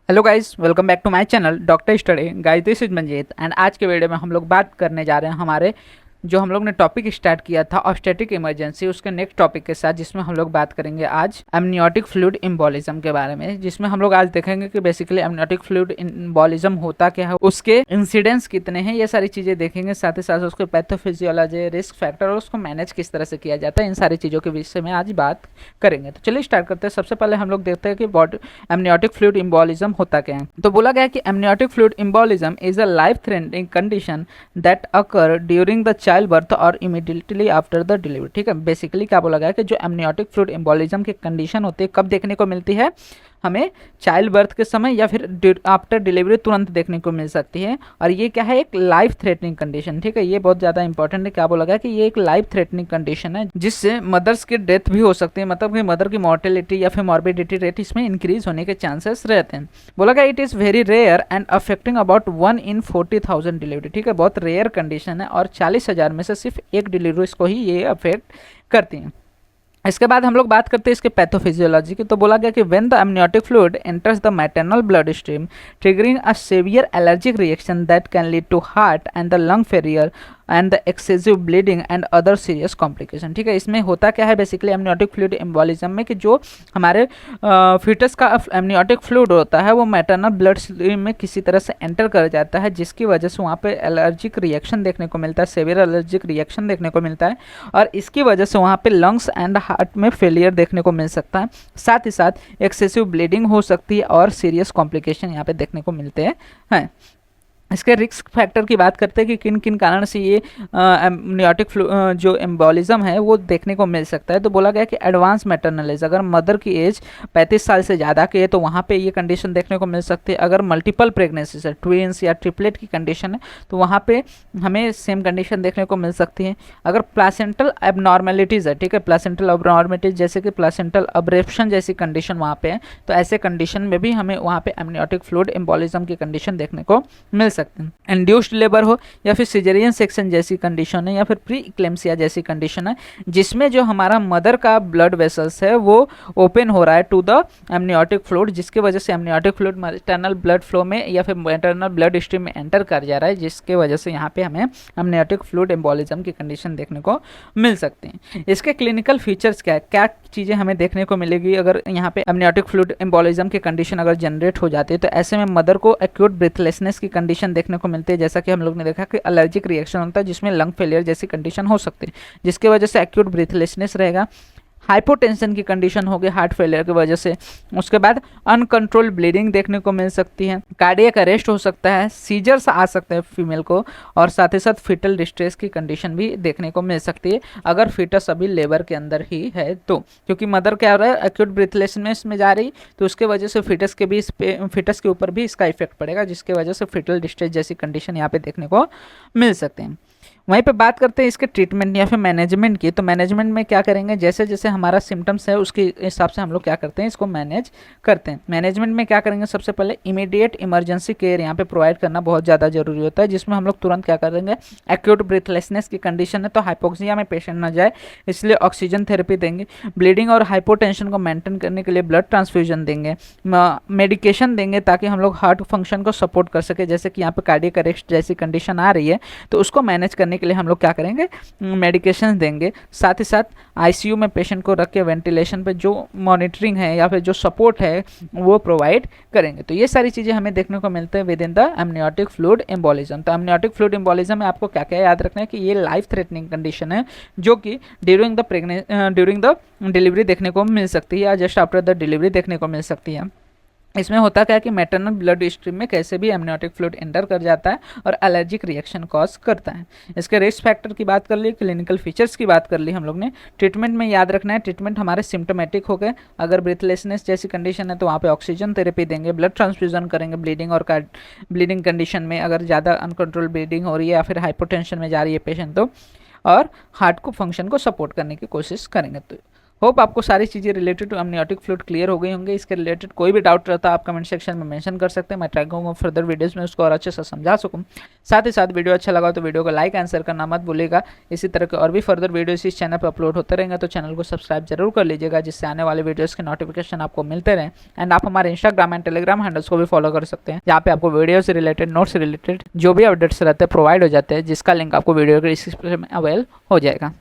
Hello guys, welcome back to my channel doctor study. Guys, this is Manjeet and आज के video में हम लोग बात करने जा रहे हैं हमारे जो हम लोग ने टॉपिक स्टार्ट किया था ऑब्स्टेट्रिक इमरजेंसी, उसके नेक्स्ट टॉपिक के साथ, जिसमें हम लोग बात करेंगे आज एमनियोटिक फ्लूइड एम्बोलिज्म के बारे में। जिसमें हम लोग आज देखेंगे कि बेसिकली एमनियोटिक फ्लूइड एम्बोलिज्म होता क्या है, उसके इंसिडेंट्स कितने हैं, ये सारी चीज़ें देखेंगे। साथ ही साथ उसके पैथोफिजियोलॉजी, रिस्क फैक्टर और उसको मैनेज किस तरह से किया जाता है, इन सारी चीज़ों के विषय में आज बात करेंगे। तो चलिए स्टार्ट करते हैं। सबसे पहले हम लोग देखते हैं कि एमनियोटिक फ्लूइड एम्बोलिज्म होता क्या है। तो बोला गया है कि amniotic fluid embolism is a life threatening condition that occur during the child birth और इमीडिएटली आफ्टर द डिलीवरी। ठीक है, बेसिकली क्या बोला गया है कि जो एमनियोटिक फ्लूइड एम्बोलिज्म की कंडीशन होती है, कब देखने को मिलती है, हमें चाइल्ड बर्थ के समय या फिर आफ्टर डिलीवरी तुरंत देखने को मिल सकती है। और ये क्या है, एक लाइफ थ्रेटनिंग कंडीशन। ठीक है, ये बहुत ज़्यादा इंपॉर्टेंट है। क्या बोला गया कि ये एक लाइफ थ्रेटनिंग कंडीशन है जिससे मदर्स की डेथ भी हो सकती है, मतलब कि मदर की मॉर्टेलिटी या फिर मॉर्बिडिटी रेट इसमें इंक्रीज होने के चांसेस रहते हैं। बोला गया it is very rare and affecting about 1 in 40,000 delivery. ठीक है, बहुत रेयर कंडीशन है और 40,000 में से सिर्फ एक डिलीवरी को ही ये अफेक्ट करती है। इसके बाद हम लोग बात करते हैं इसके पैथोफिजियोलॉजी की। तो बोला गया कि when the amniotic fluid enters the maternal blood stream triggering a severe allergic reaction that can lead to heart and the lung failure and the excessive bleeding and other serious complication. ठीक है, इसमें होता क्या है basically amniotic fluid embolism में कि जो हमारे फीटस का एमनियोटिक फ्लूइड होता है वो मैटरनल ब्लड स्ट्रीम में किसी तरह से एंटर कर जाता है, जिसकी वजह से वहाँ पे एलर्जिक रिएक्शन देखने को मिलता है, सेवियर एलर्जिक रिएक्शन देखने को मिलता है और इसकी वजह से वहाँ पे लंग्स एंड हार्ट में फेलियर देखने को मिल सकता है। साथ ही साथ एक्सेसिव ब्लीडिंग हो सकती है और सीरियस कॉम्प्लिकेशन यहाँ पे देखने को मिलते हैं। इसके रिस्क फैक्टर की बात करते हैं कि किन किन कारण से ये एमनियोटिक जो एम्बोलिज्म है वो देखने को मिल सकता है। तो बोला गया कि एडवांस मैटरनल एज, अगर मदर की एज 35 साल से ज़्यादा की है तो वहाँ पे ये कंडीशन देखने को मिल सकती है। अगर मल्टीपल प्रेगनेंसी है, ट्विंस या ट्रिपलेट की कंडीशन है, तो वहाँ पे हमें सेम कंडीशन देखने को मिल सकती है। अगर प्लासेंटल एबनॉर्मेलिटीज़ है, ठीक है, प्लासेंटल एबनॉर्मेलिटीज जैसे कि प्लासेंटल अब्रेप्शन जैसी कंडीशन वहाँ पे है, तो ऐसे कंडीशन में भी हमें वहाँ पे एमनियोटिक फ्लूइड एम्बोलिज्म की कंडीशन देखने को मिल सकते हैं। इंड्यूस्ड लेबर हो या फिर सिजेरियन सेक्शन जैसी कंडीशन है या फिर प्री इक्लेम्सिया जैसी कंडीशन है जिसमें जो हमारा मदर का ब्लड वेसल्स है वो ओपन हो रहा है टू द एमनियोटिक फ्लूइड, जिसकी वजह से amniotic fluid maternal blood flow में या फिर मैटरनल ब्लड स्ट्रीम में एंटर कर जा रहा है, जिसके वजह से यहाँ पे हमें एमनियोटिक फ्लूइड एम्बोलिज्म की कंडीशन देखने को मिल सकती है। इसके क्लिनिकल फीचर्स क्या है, क्या चीज़ें हमें देखने को मिलेगी अगर यहाँ पे एमनियोटिक फ्लूइड एम्बोलिज्म की कंडीशन अगर जनरेट हो जाती है। तो ऐसे में मदर को एक्यूट ब्रीथलेसनेस की कंडीशन देखने को मिलती है, जैसा कि हम लोग ने देखा कि एलर्जिक रिएक्शन होता है जिसमें लंग फेलियर जैसी कंडीशन हो सकती है, जिसकी वजह से एक्यूट ब्रीथलेसनेस रहेगा। हाइपोटेंशन की कंडीशन होगी हार्ट फेलियर की वजह से। उसके बाद अनकंट्रोल्ड ब्लीडिंग देखने को मिल सकती है, कार्डियक अरेस्ट हो सकता है, सीजर्स आ सकते हैं फीमेल को, और साथ ही साथ फीटल डिस्ट्रेस की कंडीशन भी देखने को मिल सकती है अगर फीटस अभी लेबर के अंदर ही है तो, क्योंकि मदर क्या हो रहा है एक्यूट ब्रीथलेसनेस में जा रही, तो उसके वजह से फीटस के ऊपर भी इसका इफेक्ट पड़ेगा, जिसकी वजह से फीटल डिस्ट्रेस जैसी कंडीशन यहाँ पे देखने को मिल सकते हैं। वहीं पे बात करते हैं इसके ट्रीटमेंट या फिर मैनेजमेंट की। तो मैनेजमेंट में क्या करेंगे, जैसे जैसे हमारा सिम्टम्स है उसके हिसाब से हम लोग क्या करते हैं, इसको मैनेज करते हैं। मैनेजमेंट में क्या करेंगे, सबसे पहले इमीडिएट इमरजेंसी केयर यहाँ पे प्रोवाइड करना बहुत ज़्यादा जरूरी होता है, जिसमें हम लोग तुरंत क्या करेंगे, एक्यूट ब्रीथलेसनेस की कंडीशन है तो हाइपोक्सिया में पेशेंट ना जाए इसलिए ऑक्सीजन थेरेपी देंगे। ब्लीडिंग और हाइपोटेंशन को मेंटेन करने के लिए ब्लड ट्रांसफ्यूजन देंगे, मेडिकेशन देंगे ताकि हम लोग हार्ट फंक्शन को सपोर्ट कर सके, जैसे कि यहाँ पे कार्डियक अरेस्ट जैसी कंडीशन आ रही है तो उसको मैनेज करने के लिए हम लोग क्या करेंगे, मेडिकेशन देंगे। साथ ही साथ आईसीयू में पेशेंट को रख के वेंटिलेशन पे जो मॉनिटरिंग है या फिर जो सपोर्ट है वो प्रोवाइड करेंगे। तो ये सारी चीज़ें हमें देखने को मिलते हैं with in the amniotic fluid embolism. तो एमनियोटिक फ्लूइड एम्बोलिज्म में आपको क्या क्या याद रखना है कि ये लाइफ थ्रेटनिंग कंडीशन है जो कि ड्यूरिंग द डिलीवरी देखने को मिल सकती है या जस्ट आफ्टर द डिलीवरी देखने को मिल सकती है। इसमें होता क्या है कि मैटरनल ब्लड स्ट्रीम में कैसे भी एमनियोटिक फ्लूइड एंटर कर जाता है और एलर्जिक रिएक्शन कॉज करता है। इसके रिस्क फैक्टर की बात कर ली, क्लिनिकल फीचर्स की बात कर ली हम लोग ने। ट्रीटमेंट में याद रखना है, ट्रीटमेंट हमारे सिम्टोमेटिक हो गए, अगर ब्रीथलेसनेस जैसी कंडीशन है तो वहाँ पे ऑक्सीजन थेरेपी देंगे, ब्लड ट्रांसफ्यूजन करेंगे, ब्लीडिंग और ब्लीडिंग कंडीशन में अगर ज़्यादा अनकंट्रोल ब्लीडिंग हो रही है या फिर हाइपोटेंशन में जा रही है पेशेंट तो, और हार्ट को फंक्शन को सपोर्ट करने की कोशिश करेंगे। तो होप आपको सारी चीज़ें रिलेटेड टू अमनियोटिक फ्लूइड क्लियर हो गई होंगे। इसके रिलेटेड कोई भी डाउट रहता है आप कमेंट सेक्शन में मेंशन कर सकते हैं, मैं ट्राई करूँगा फर्दर वीडियोस में उसको और अच्छे से समझा सकूँ। साथ ही साथ वीडियो अच्छा लगा तो वीडियो को लाइक आंसर करना मत भूलिएगा। इसी तरह के और भी फर्दर वीडियोस इस चैनल पर अपलोड होते रहेंगे, तो चैनल को सब्सक्राइब जरूर कर लीजिएगा, जिससे आने वाले वीडियोस के नोटिफिकेशन आपको मिलते रहें। एंड आप हमारे इंस्टाग्राम एंड टेलीग्राम हैंडल्स को भी फॉलो कर सकते हैं, जहाँ पे आपको वीडियो से रिलेटेड, नोट्स से रिलेटेड जो भी अपडेट्स रहते हैं प्रोवाइड हो जाते हैं, जिसका लिंक आपको वीडियो के डिस्क्रिप्शन में अवेल हो जाएगा।